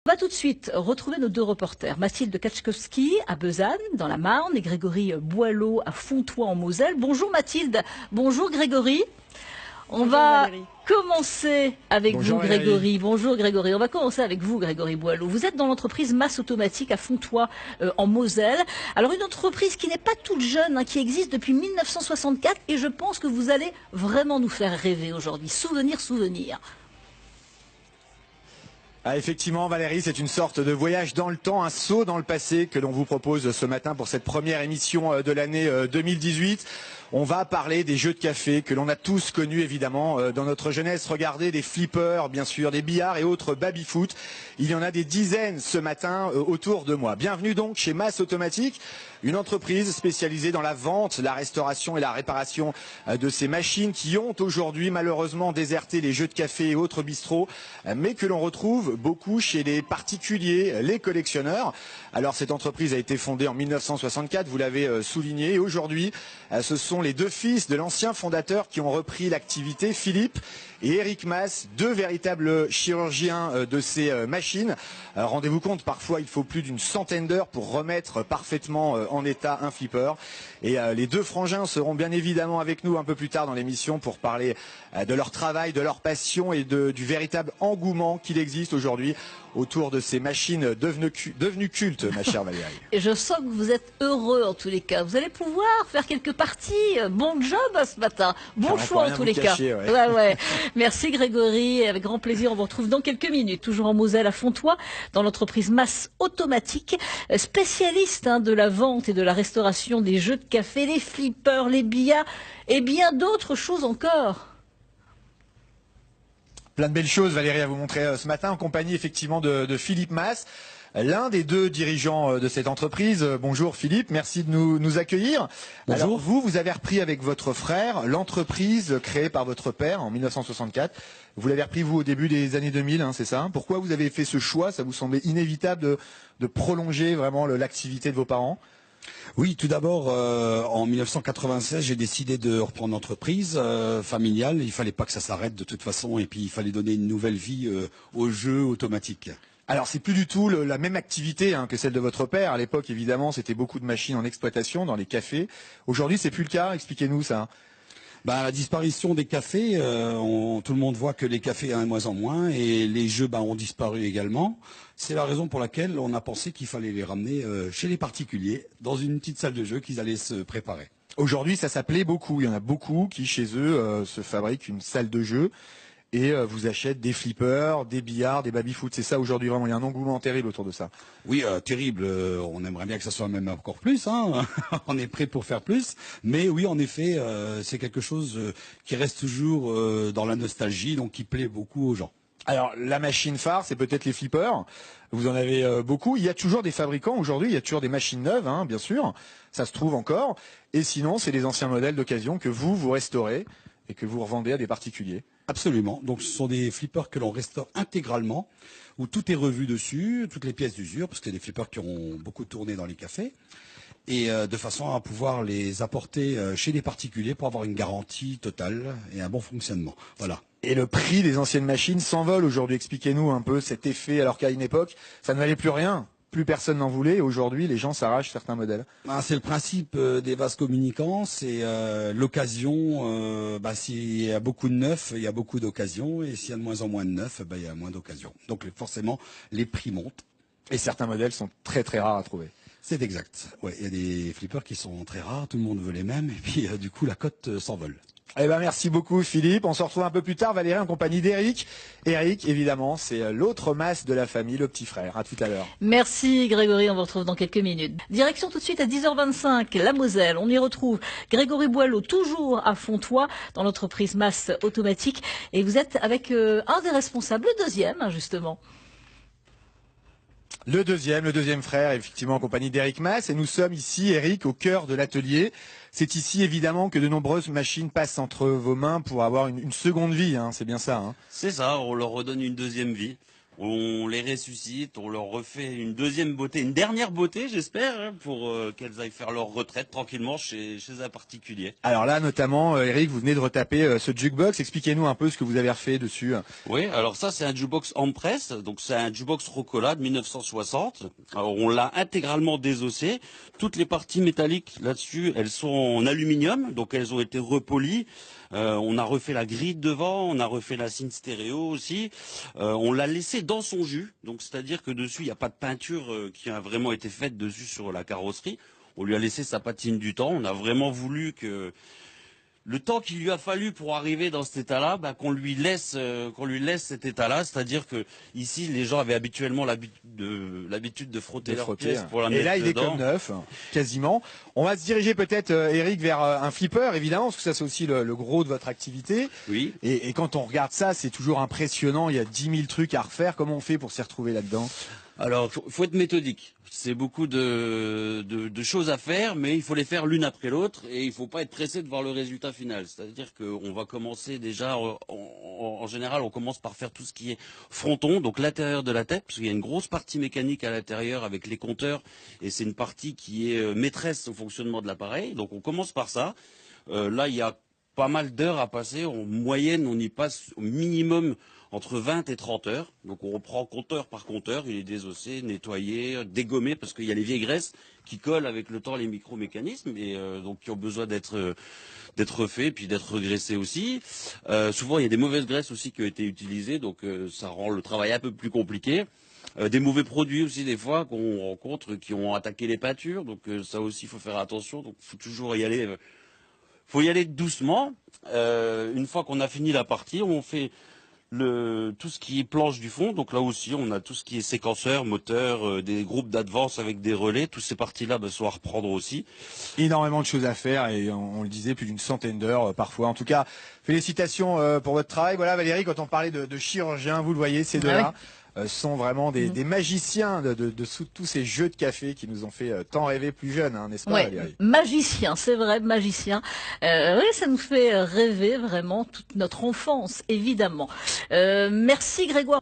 On va tout de suite retrouver nos deux reporters, Mathilde Kaczkowski à Besanne, dans la Marne, et Grégory Boileau à Fontoy en Moselle. Bonjour Mathilde, bonjour Grégory. On va commencer avec vous, Grégory. Bonjour Grégory. On va commencer avec vous, Grégory Boileau. Vous êtes dans l'entreprise Masse Automatique à Fontoy en Moselle. Alors une entreprise qui n'est pas toute jeune, qui existe depuis 1964, et je pense que vous allez vraiment nous faire rêver aujourd'hui. Souvenir. Ah, effectivement, Valérie, c'est une sorte de voyage dans le temps, un saut dans le passé que l'on vous propose ce matin pour cette première émission de l'année 2018. On va parler des jeux de café que l'on a tous connus évidemment dans notre jeunesse. Regardez, des flippers, bien sûr, des billards et autres baby-foot. Il y en a des dizaines ce matin autour de moi. Bienvenue donc chez Masse Automatique, une entreprise spécialisée dans la vente, la restauration et la réparation de ces machines qui ont aujourd'hui malheureusement déserté les jeux de café et autres bistrots, mais que l'on retrouve beaucoup chez les particuliers, les collectionneurs. Alors cette entreprise a été fondée en 1964, vous l'avez souligné, et aujourd'hui ce sont les deux fils de l'ancien fondateur qui ont repris l'activité, Philippe et Eric Masse, deux véritables chirurgiens de ces machines. Rendez-vous compte, parfois il faut plus d'une centaine d'heures pour remettre parfaitement en état un flipper. Et les deux frangins seront bien évidemment avec nous un peu plus tard dans l'émission pour parler de leur travail, de leur passion et du véritable engouement qu'il existe aujourd'hui autour de ces machines devenues cultes, ma chère Valérie. Et je sens que vous êtes heureux en tous les cas. Vous allez pouvoir faire quelques parties. Bon job ce matin. Bon choix en tous les cas. Ouais. Merci Grégory. Avec grand plaisir, on vous retrouve dans quelques minutes. Toujours en Moselle à Fontoy, dans l'entreprise Masse Automatique, spécialiste de la vente et de la restauration des jeux de café, les flippers, les billards et bien d'autres choses encore. Plein de belles choses, Valérie, à vous montrer ce matin en compagnie effectivement de Philippe Masse, l'un des deux dirigeants de cette entreprise. Bonjour Philippe, merci de nous accueillir. Bonjour. Alors vous avez repris avec votre frère l'entreprise créée par votre père en 1964. Vous l'avez repris vous au début des années 2000, c'est ça? Pourquoi vous avez fait ce choix? Ça vous semblait inévitable de prolonger vraiment l'activité de vos parents? Oui, tout d'abord, en 1996, j'ai décidé de reprendre l'entreprise familiale. Il fallait pas que ça s'arrête de toute façon, et puis il fallait donner une nouvelle vie aux jeux automatiques. Alors c'est plus du tout la même activité que celle de votre père. À l'époque, évidemment, c'était beaucoup de machines en exploitation dans les cafés. Aujourd'hui, c'est plus le cas. Expliquez-nous ça. La disparition des cafés, tout le monde voit que les cafés ont de moins en moins, et les jeux ont disparu également. C'est la raison pour laquelle on a pensé qu'il fallait les ramener chez les particuliers, dans une petite salle de jeu qu'ils allaient se préparer. Aujourd'hui, ça s'appelait beaucoup. Il y en a beaucoup qui, chez eux, se fabriquent une salle de jeu et vous achètent des flippers, des billards, des baby-foot. C'est ça aujourd'hui, vraiment. Il y a un engouement terrible autour de ça. Oui, terrible. On aimerait bien que ça soit même encore plus. On est prêt pour faire plus. Mais oui, en effet, c'est quelque chose qui reste toujours dans la nostalgie, donc qui plaît beaucoup aux gens. Alors, la machine phare, c'est peut-être les flippers. Vous en avez beaucoup. Il y a toujours des fabricants aujourd'hui. Il y a toujours des machines neuves, bien sûr. Ça se trouve encore. Et sinon, c'est les anciens modèles d'occasion que vous restaurez et que vous revendez à des particuliers. Absolument. Donc, ce sont des flippers que l'on restaure intégralement, où tout est revu dessus, toutes les pièces d'usure, parce que c'est des flippers qui ont beaucoup tourné dans les cafés, et de façon à pouvoir les apporter chez les particuliers pour avoir une garantie totale et un bon fonctionnement. Voilà. Et le prix des anciennes machines s'envole aujourd'hui. Expliquez-nous un peu cet effet, alors qu'à une époque, ça ne valait plus rien. Plus personne n'en voulait. Et aujourd'hui, les gens s'arrachent certains modèles. C'est le principe des vases communicants. C'est l'occasion. S'il y a beaucoup de neufs, il y a beaucoup d'occasions. Et s'il y a de moins en moins de neufs, il y a moins d'occasions. Donc forcément, les prix montent. Et certains modèles sont très très rares à trouver. C'est exact. Ouais, il y a des flippers qui sont très rares. Tout le monde veut les mêmes. Et puis du coup, la cote s'envole. Merci beaucoup Philippe. On se retrouve un peu plus tard, Valérie, en compagnie d'Eric. Eric, évidemment, c'est l'autre Masse de la famille, le petit frère. À tout à l'heure. Merci Grégory, on vous retrouve dans quelques minutes. Direction tout de suite à 10h25, la Moselle. On y retrouve Grégory Boileau, toujours à Fontoy, dans l'entreprise Masse Automatique. Et vous êtes avec un des responsables, le deuxième, justement. Le deuxième frère, effectivement, en compagnie d'Eric Masse. Et nous sommes ici, Eric, au cœur de l'atelier. C'est ici, évidemment, que de nombreuses machines passent entre vos mains pour avoir une seconde vie. C'est bien ça. C'est ça, on leur redonne une deuxième vie. on les ressuscite, on leur refait une deuxième beauté, une dernière beauté, j'espère, hein, pour qu'elles aillent faire leur retraite tranquillement chez un particulier. Alors là, notamment, Eric, vous venez de retaper ce jukebox. Expliquez-nous un peu ce que vous avez refait dessus. Oui, alors ça, c'est un jukebox en presse, donc c'est un jukebox Rocola de 1960. Alors, on l'a intégralement désossé. Toutes les parties métalliques là-dessus, elles sont en aluminium, donc elles ont été repolies. On a refait la grille devant, on a refait la cine stéréo aussi. On l'a laissé dans son jus, donc c'est-à-dire que dessus il n'y a pas de peinture qui a vraiment été faite dessus sur la carrosserie. On lui a laissé sa patine du temps. On a vraiment voulu que le temps qu'il lui a fallu pour arriver dans cet état-là, qu'on lui laisse cet état-là. C'est-à-dire que ici, les gens avaient habituellement l'habitude de frotter leur pièce pour la mettre dedans. Et là, il est comme neuf, quasiment. On va se diriger peut-être, Eric, vers un flipper, évidemment, parce que ça, c'est aussi le gros de votre activité. Oui. Et quand on regarde ça, c'est toujours impressionnant. Il y a 10 000 trucs à refaire. Comment on fait pour s'y retrouver là-dedans? Alors, faut être méthodique. C'est beaucoup de choses à faire, mais il faut les faire l'une après l'autre et il faut pas être pressé de voir le résultat final. C'est-à-dire qu'on va commencer déjà, en général, on commence par faire tout ce qui est fronton, donc l'intérieur de la tête, parce qu'il y a une grosse partie mécanique à l'intérieur avec les compteurs et c'est une partie qui est maîtresse au fonctionnement de l'appareil. Donc on commence par ça. Là, il y a pas mal d'heures à passer. En moyenne, on y passe au minimum entre 20 et 30 heures. Donc on reprend compteur par compteur, il est désossé, nettoyé, dégommé, parce qu'il y a les vieilles graisses qui collent avec le temps les micro-mécanismes, et donc qui ont besoin d'être refaits, puis d'être regraissés aussi. Souvent il y a des mauvaises graisses aussi qui ont été utilisées, donc ça rend le travail un peu plus compliqué. Des mauvais produits aussi des fois qu'on rencontre qui ont attaqué les peintures, donc ça aussi il faut faire attention, donc il faut toujours y aller. Faut y aller doucement. Une fois qu'on a fini la partie, on fait tout ce qui est planche du fond, donc là aussi on a tout ce qui est séquenceur, moteur, des groupes d'advance avec des relais, toutes ces parties-là sont à reprendre aussi. Énormément de choses à faire et on le disait, plus d'une centaine d'heures parfois. En tout cas, félicitations pour votre travail. Voilà Valérie, quand on parlait de chirurgiens, vous le voyez, ces deux-là sont vraiment des magiciens de tous ces jeux de café qui nous ont fait tant rêver plus jeunes, hein, n'est-ce pas Valérie? Magicien, c'est vrai, magicien. Oui, ça nous fait rêver vraiment toute notre enfance, évidemment. Merci Grégoire.